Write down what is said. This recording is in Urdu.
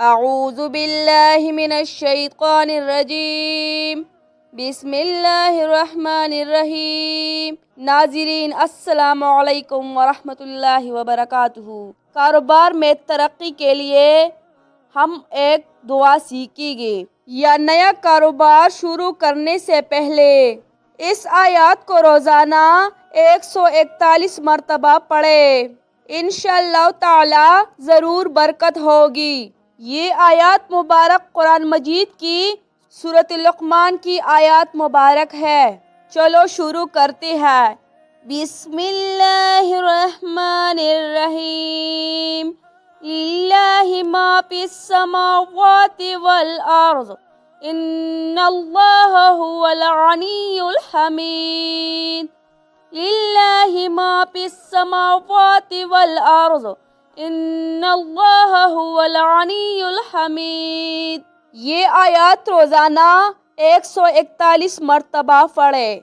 اعوذ باللہ من الشیطان الرجیم، بسم اللہ الرحمن الرحیم۔ ناظرین السلام علیکم ورحمۃ اللہ وبرکاتہ۔ کاروبار میں ترقی کے لیے ہم ایک دعا سیکھیں گے یا نیا کاروبار شروع کرنے سے پہلے اس آیات کو روزانہ 141 مرتبہ پڑھیں۔ انشاءاللہ تعالی ضرور برکت ہوگی۔ یہ آیات مبارک قرآن مجید کی سورۃ لقمان کی آیات مبارک ہے۔ چلو شروع کرتے ہیں۔ بسم اللہ الرحمن الرحیم۔ للہ ما فی السماوات والارض ان اللہ هو الغنی الحمید۔ للہ ما فی السماوات والارض ان اللہ هو الغنی الحمید۔ یہ آیات روزانہ 141 مرتبہ پڑھیں۔